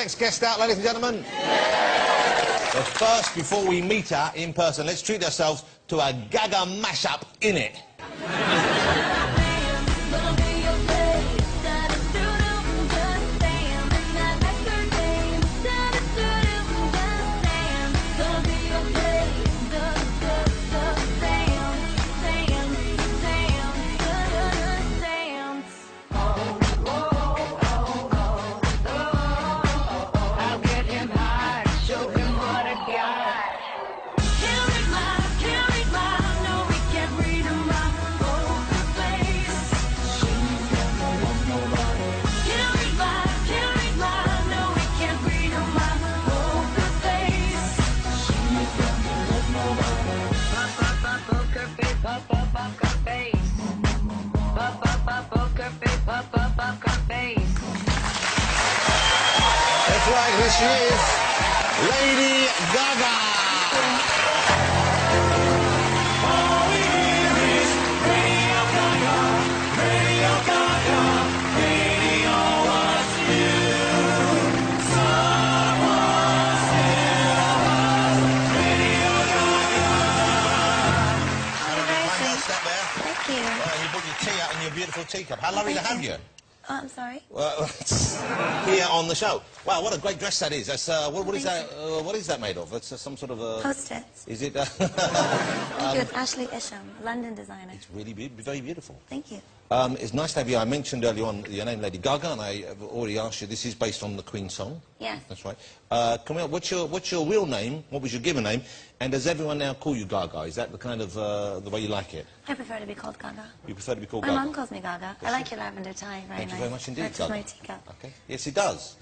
Next guest out, ladies and gentlemen. But first, before we meet her in person, let's treat ourselves to a Gaga mashup, innit? That's right, here she is, Lady Gaga. All we hear is Radio Gaga, Radio Gaga, radio was you. Someone still was Radio Gaga. Step there. Thank you. You put your tea out in your beautiful teacup. How lovely to have you. Oh, I'm sorry. Here on the show. Wow, what a great dress that is. That's what is that? What is that made of? It's some sort of a Post-its. Is it? Thank you. It's Ashley Isham, London designer. It's really very beautiful. Thank you. It's nice to have you. I mentioned earlier on your name, Lady Gaga, and I have already asked you. This is based on the Queen song. Yes. That's right. What's your real name? What was your given name? And does everyone now call you Gaga? Is that the kind of the way you like it? I prefer to be called Gaga. You prefer to be called My Gaga? mom calls me Gaga. I like your lavender tie. Very Thank nice. you very much indeed, Matches Gaga. my teacup. Okay. Yes, it does.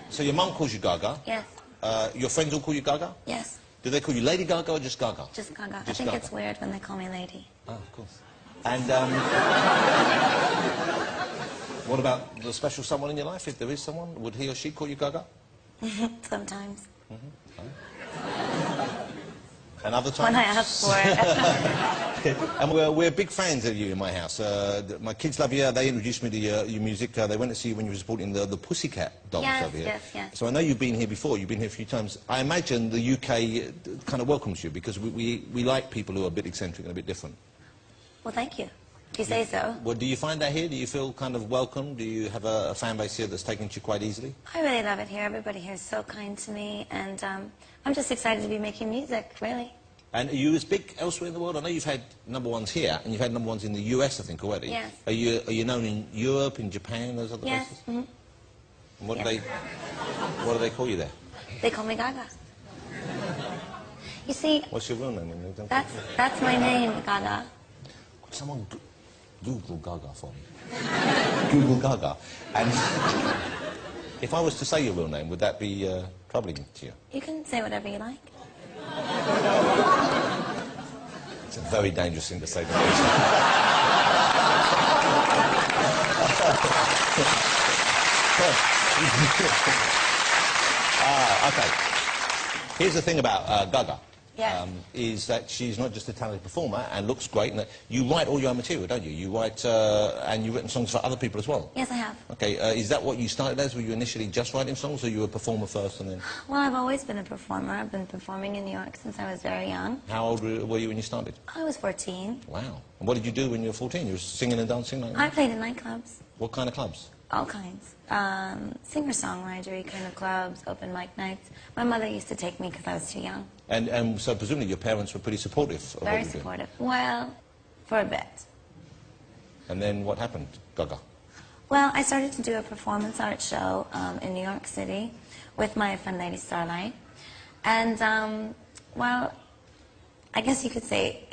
So your mum calls you Gaga. Yes. Your friends all call you Gaga? Yes. Do they call you Lady Gaga or just Gaga? Just Gaga. I Just think Gaga. it's weird when they call me lady. Oh, of course. And what about the special someone in your life? If there is someone, would he or she call you Gaga? Sometimes. And other times? When I ask for it. And we're big fans of you in my house. My kids love you. They introduced me to your music. They went to see you when you were supporting the Pussycat Dolls Yes, over here. yes, yes. So I know you've been here before. You've been here a few times. I imagine the UK kind of welcomes you because we like people who are a bit eccentric and a bit different. Well, thank you. If you say so. Well, do you find that here? Do you feel kind of welcome? Do you have a fan base here that's taken to you quite easily? I really love it here. Everybody here is so kind to me. And I'm just excited to be making music, really. And are you as big elsewhere in the world? I know you've had #1s here, and you've had #1s in the US, I think, already. Yes. Are you known in Europe, in Japan, those other Yes. places? Mm-hmm. And what Yeah. do they call you there? They call me Gaga. You see, What's your real name? that's my name, Gaga. Could someone Google Gaga for me? Google Gaga. And if I was to say your real name, would that be troubling to you? You can say whatever you like. It's a very dangerous thing to say. Okay. Here's the thing about Gaga. Yes. Is that she's not just a talented performer and looks great. And you write all your own material, don't you? You write, and you've written songs for other people as well. Yes, I have. Okay, is that what you started as? Were you initially just writing songs, or you were a performer first and then... Well, I've always been a performer. I've been performing in New York since I was very young. How old were you when you started? I was 14. Wow. And what did you do when you were 14? You were singing and dancing like that? I played in nightclubs. What kind of clubs? All kinds. Singer-songwritery kind of clubs, open mic nights. My mother used to take me because I was too young. And so presumably your parents were pretty supportive of what Very you did. supportive. Well, for a bit. And then what happened, Gaga? Well, I started to do a performance art show in New York City with my friend Lady Starlight. And, well, I guess you could say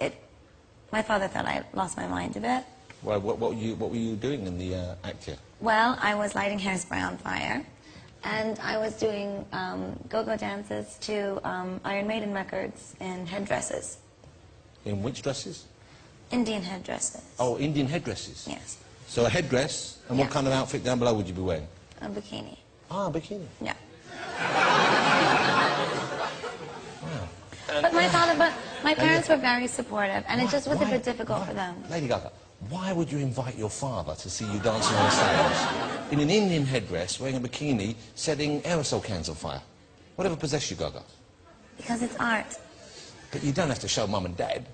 my father thought I lost my mind a bit. Well, what were you doing in the act here? Well, I was lighting hairspray on fire, and I was doing go-go dances to Iron Maiden records in headdresses. In which dresses? Indian headdresses. Oh, Indian headdresses? Yes. So a headdress, and what Yeah. kind of outfit down below would you be wearing? A bikini. Ah, a bikini. Yeah. Wow. But my parents were very supportive, and it just was a bit difficult for them. Lady Gaga, Why would you invite your father to see you dancing on stage in an Indian headdress, wearing a bikini, setting aerosol cans on fire? Whatever possessed you, Gaga? Because it's art. But you don't have to show Mum and Dad.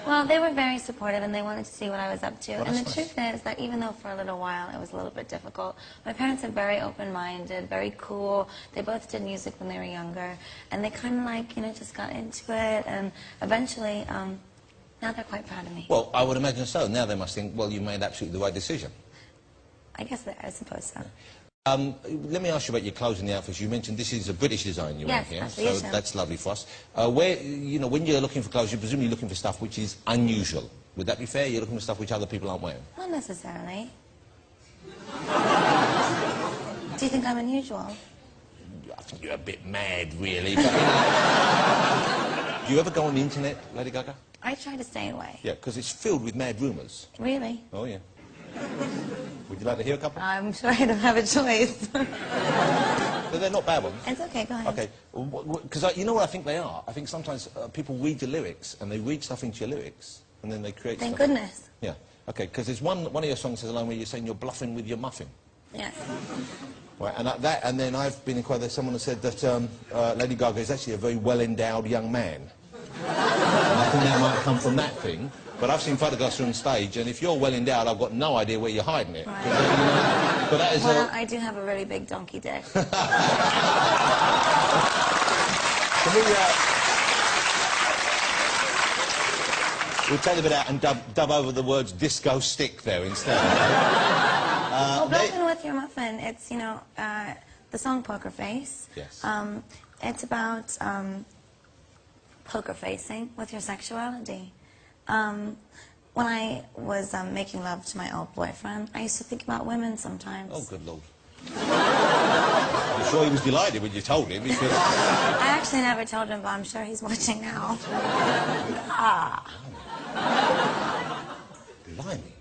Well, they were very supportive, and they wanted to see what I was up to. Well, and the that's truth is that even though for a little while it was a little bit difficult, my parents are very open-minded, very cool. They both did music when they were younger, and they kind of like, you know, just got into it, and eventually, now they're quite proud of me. Well, I would imagine so. Now they must think, well, you made absolutely the right decision. I guess I suppose so. Let me ask you about your clothes and the outfits. You mentioned this is a British design you're wearing Yes, here, so that's lovely for us. Where, you know, when you're looking for clothes, you're presumably looking for stuff which is unusual. Would that be fair? You're looking for stuff which other people aren't wearing? Not necessarily. Do you think I'm unusual? I think you're a bit mad, really. But, do you ever go on the internet, Lady Gaga? I try to stay away. Yeah, because it's filled with mad rumours. Really? Oh, yeah. Would you like to hear a couple? I'm sure I don't have a choice. But they're not bad ones. It's okay, go ahead. Okay, because you know what I think they are? I think sometimes people read your lyrics, and they read stuff into your lyrics, and then they create Thank stuff. goodness. Yeah, okay, because there's one of your songs has a line where you're saying you're bluffing with your muffin. Yes. Right, and then I've been inquired, there's someone who said that Lady Gaga is actually a very well-endowed young man. And I think that might come from that thing. But I've seen photographs from stage, and if you're well endowed, I've got no idea where you're hiding it. Right. But that is well, I do have a really big donkey dick. Can we'll take a bit out and dub over the words disco stick there instead. Well, Broken with Your Muffin, it's, you know, the song Poker Face. Yes. It's about poker facing with your sexuality. When I was making love to my old boyfriend, I used to think about women sometimes. Oh, good Lord. I'm sure he was delighted when you told him, because... I actually never told him, but I'm sure he's watching now. Blimey.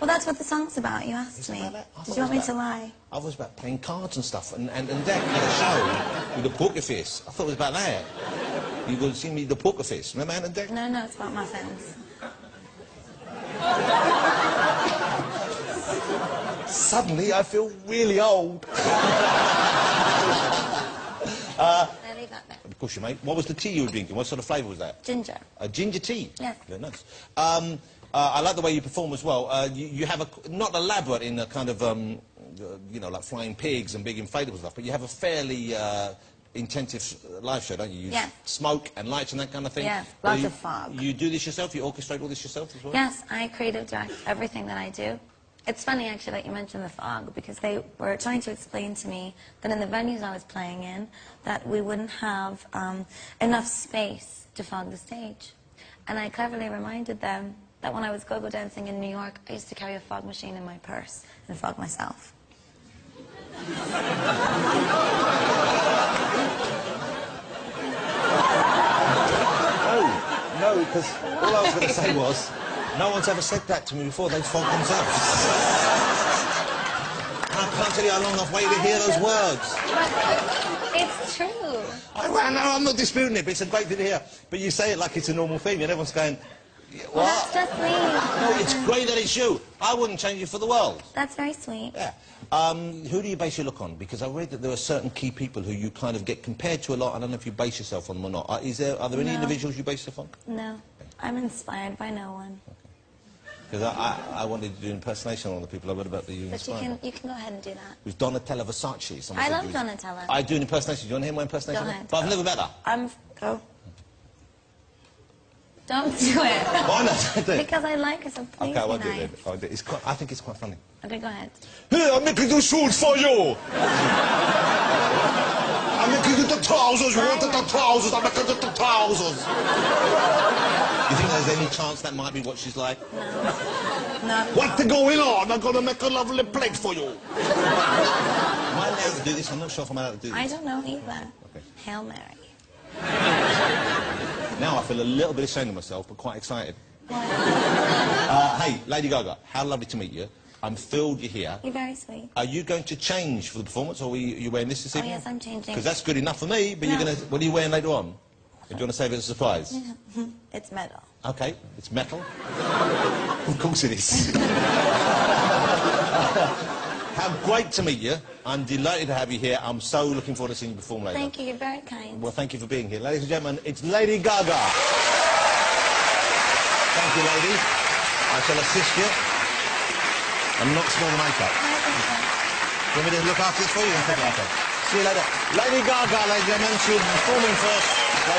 Well, that's what the song's about. You asked me. Did you want me to lie? I was about playing cards and stuff, and Dad had a show with the poker face. I thought it was about that. You would see me the poker face. Remember Ann and Dec? No, no, it's about muffins. Suddenly, I feel really old. There you got that. Of course you mate. What was the tea you were drinking? What sort of flavour was that? Ginger. A ginger tea? Yes. Very nice. I like the way you perform as well. You have a, not elaborate in a kind of, you know, like flying pigs and big inflatable stuff, but you have a fairly intensive live show, don't you? You Yeah. smoke and lights and that kind of thing. Yeah, lots of fog. You do this yourself? You orchestrate all this yourself as well? Yes, I creative direct everything that I do. It's funny, actually, that you mentioned the fog, because they were trying to explain to me that in the venues I was playing in, that we wouldn't have enough space to fog the stage. And I cleverly reminded them that when I was go-go dancing in New York, I used to carry a fog machine in my purse and fog myself. No, because all I was going to say was, no one's ever said that to me before. They fogged themselves. And I can't tell you how long I've waited to hear those words. It's true. I know, I'm not disputing it, but it's a great thing to hear. But you say it like it's a normal thing, and everyone's going, what? Well, that's just me. No, it's great that it's you. I wouldn't change it for the world. That's very sweet. Yeah. Who do you base your look on? Because I read that there are certain key people who you kind of get compared to a lot. I don't know if you base yourself on them or not. Are there any individuals you base yourself on? No. I'm inspired by no one. Because I wanted to do an impersonation on the people I read about that you But inspired. you can go ahead and do that. It was Donatella Versace. Someone I said love you was- Donatella. I do an impersonation. Do you want to hear my impersonation? Go ahead. But I've never met her. Go. Don't do it. Why not? Don't do it. Because I like her, so please Okay, I won't be do it nice. then. I won't do it. It's quite, I think it's quite funny. Okay, go ahead. Hey, I'm making the shoes for you! I'm making the trousers, you wanted the trousers, I'm making the trousers! You think there's any chance that might be what she's like? No. What's going on? I'm gonna make a lovely plate for you! Am I allowed to do this? I'm not sure if I'm allowed to do this. I don't know either. Okay. Hail Mary. Now I feel a little bit ashamed of myself, but quite excited. Hey, Lady Gaga, how lovely to meet you. I'm thrilled you're here. You're very sweet. Are you going to change for the performance, or are you wearing this Oh, evening? yes, I'm changing. Because that's good enough for me, but No. you're going to... What are you wearing later on? Do you want to save it as a surprise? It's metal. Okay, it's metal. Of course it is. How great to meet you. I'm delighted to have you here. I'm so looking forward to seeing you perform later. Thank you, you're very kind. Well, thank you for being here. Ladies and gentlemen, it's Lady Gaga. Thank you, lady. I shall assist you and not smell the makeup. I think so. Do you want me to look after this for you? Okay. See you later. Lady Gaga, ladies and gentlemen, she'll be performing for us